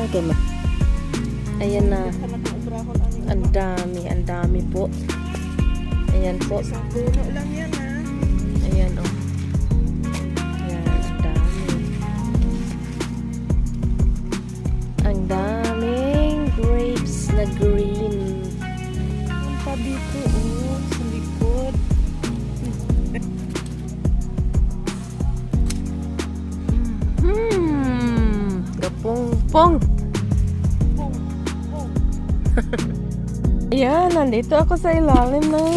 kay ayan na. Ang dami po. Ayan po. Isang puno lang yan ha. Ayan oh. Ayan, ang dami. Ang daming grapes na green. Ang pa dito sa likod. Kapong-pong. Ayan, nandito ako sa ilalim ng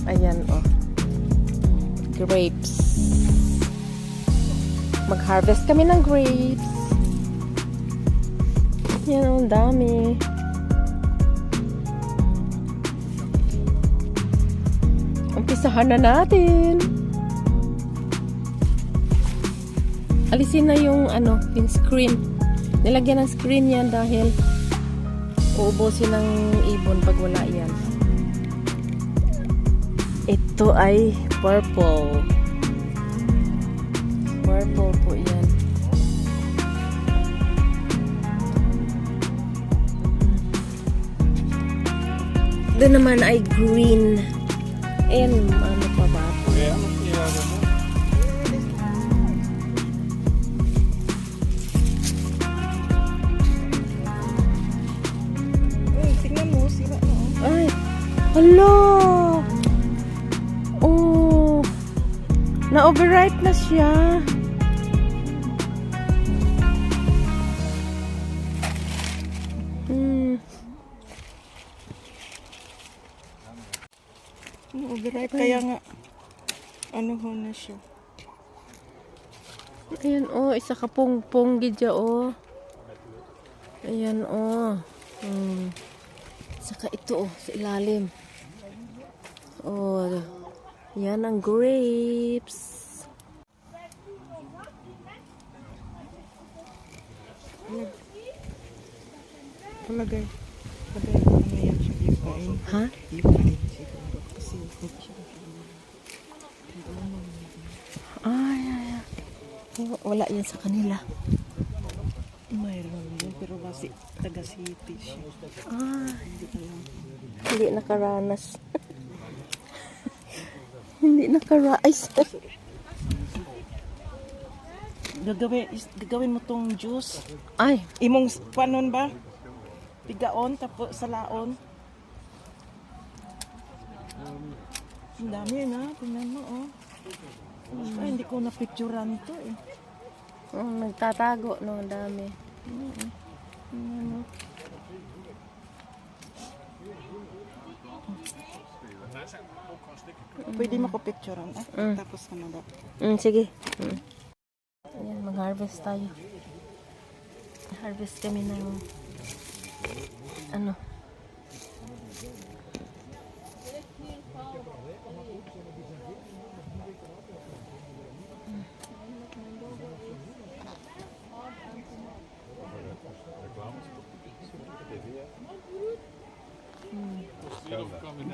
ayan oh. Grapes. Mag-harvest kami ng grapes. Yan, ang dami. Umpisahan na natin. Alisin na yung yung screen. Nilagyan ng screen yan dahil uubusin ng ibon pag wala yan. Ito ay purple. Purple po yan. Ito naman ay green. And ano pa ba? Tingnan mo, sila no. Ay! Hala! Oh! Na-overripe na siya. Overripe kaya nga ano ho na siya. Ayan oh, isa ka pong gidya oh. Ayan oh. Saka ito oh, sa ilalim. Oh, yan ang grapes. Palagay ko na yan siya yukain. Ha? Yukain siguro. Kasi hindi siya. Ay. Oh, wala yan sa kanila. Mayroon yun, pero kasi taga-city siya. Hindi nakaranas. Hindi nakaranas. Gagawin mo tong juice. Ay, Imong panon ba? Tigaon, tapos salaon. Ang dami na, tingnan mo oh. Ay, hindi ko na-picturean to eh. nagtatago no, ang dami. Pwede mo ko picturean tapos ano ba? Sige. Ayan, mag-harvest tayo. Harvest kami ng ano.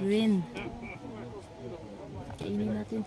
Green. Kainin natin.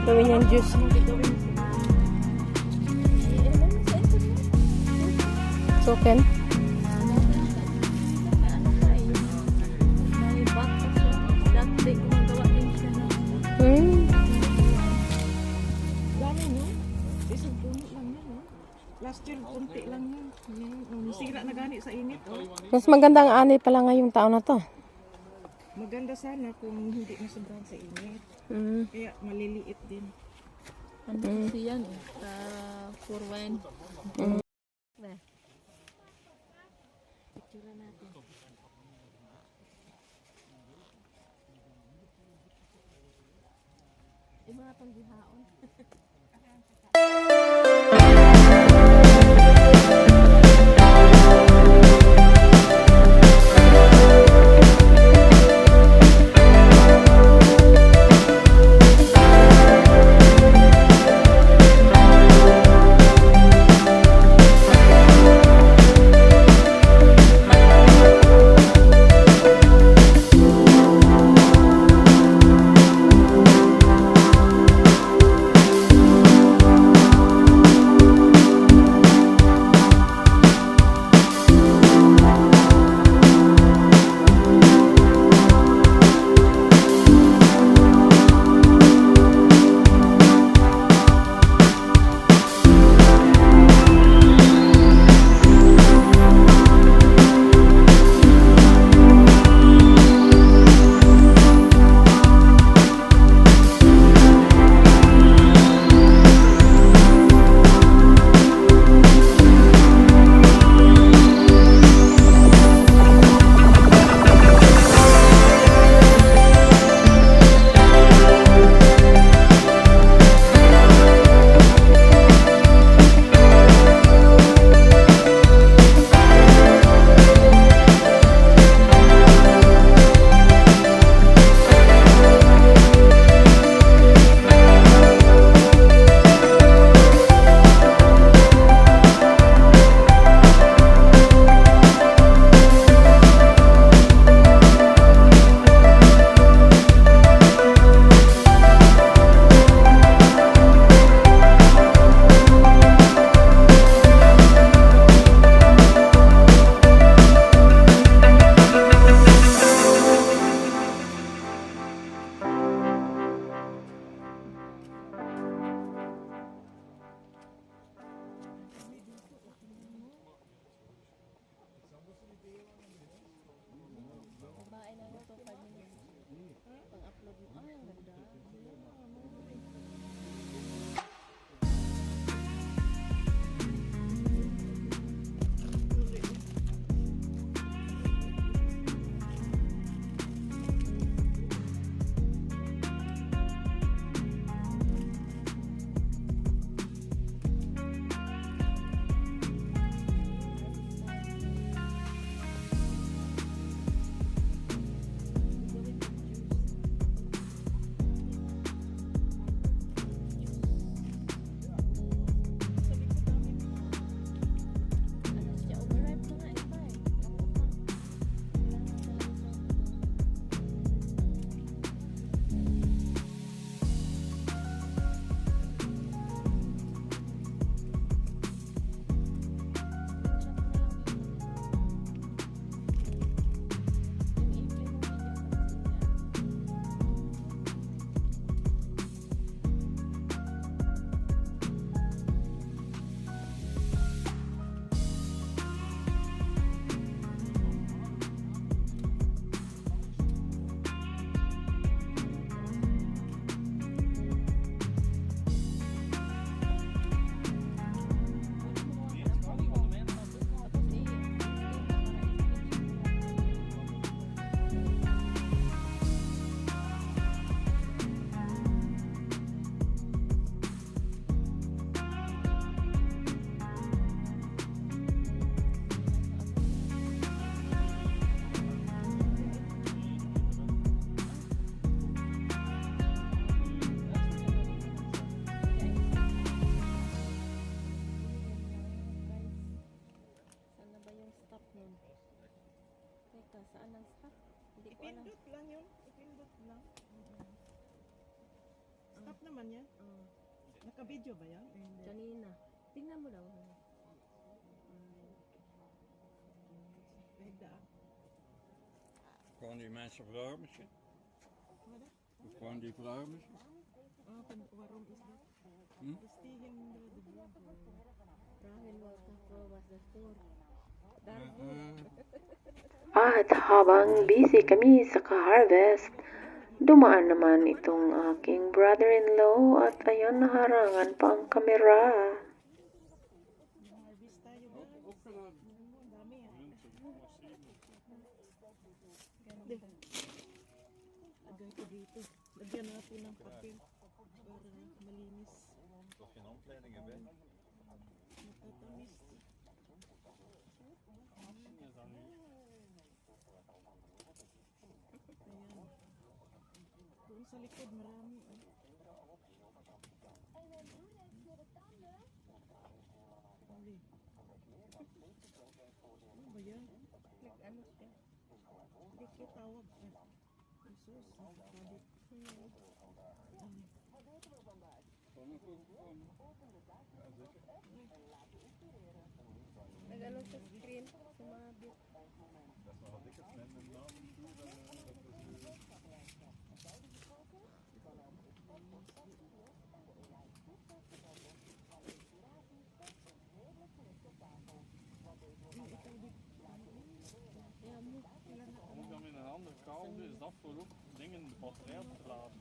Gawin yung juice. Anong gagawin? Soken. Hmm. Dami, no? Isang puno lang yan, no? Last year, kunti lang yan. Sira na gani sa init, oh. Mas magandang ani pala ngayong taon na to. Maganda sana kung hindi na sobrang sa init. Hmm. Kaya maliliit din. Ano kasi yan eh, for wine. Picture natin. Iba nga itong gihaon. naman yan? Naka-video ba yan? Hindi. Kanina. Tingnan mo daw. Pwede ah. Gewoon die mensen verarmen ze. Wat? Gewoon die verarmen ze. Waarom is dat? Hm? Is tegen de blog. Rahel Walker was the store. Darbo. At habang busy kami sa ka-harvest, dumaan naman itong aking brother-in-law at ayun naharangan pa ang kamera. Harvest tayo guys. Ang dami ah. Ganda. Lagay ko dito. Lagyan natin ng papel para malinis. Toch geen handleidingen bij? Matatamis. Ayan. Doon sa likod marami. Huli. Ano ba yan? Ano siya? Hindi ko tawag. Jesus, nakakabit. Nag-ano sa screen? Sumabit. Dat is nog wat dikker. Met een naam toe. Moet dan in een andere kabel, is dat voor ook dingen de batterij op te laden.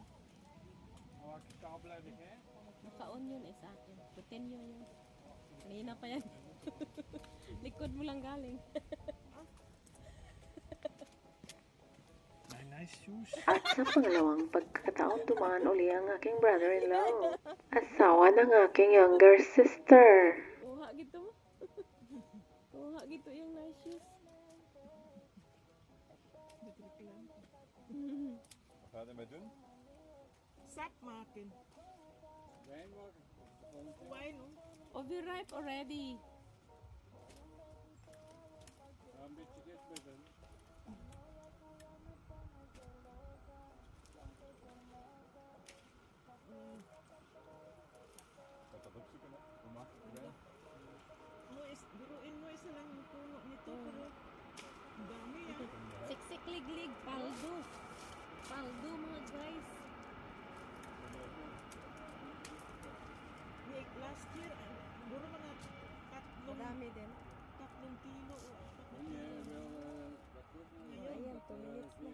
Maar welke kabel heb jij? Naka-on yun sa akin. Continue yun. Kanina pa yan. Likod mo lang galing. My nice shoes. At sa pangalawang pagkataon dumaan uli ang aking brother-in-law, asawa ng aking younger sister. Kuha gito mo. Kuha gito yung nice shoes. Wat ga je ermee doen? Sap maken. Wijn maken. Wine, no? Overripe already. Ja, een beetje gist met hem. Gaat dat opzoeken? Hoe maak je het? Biruin mo isa lang yung puno nito. Pero ang dami ah. Siksik liglig. Paldo. Paldo mga guys. Last year, siguro mga Madami din. 3 kilo o 4 Wil kilo. je wel dat ook nog? Ayan, 2 minutes na.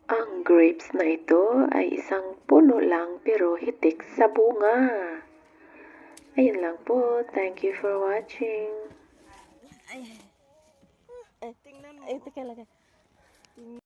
Ang grapes na ito ay isang puno lang pero hitik sa bunga. Ayun lang po. Thank you for watching. Tingnan mo. Ay, teka lang.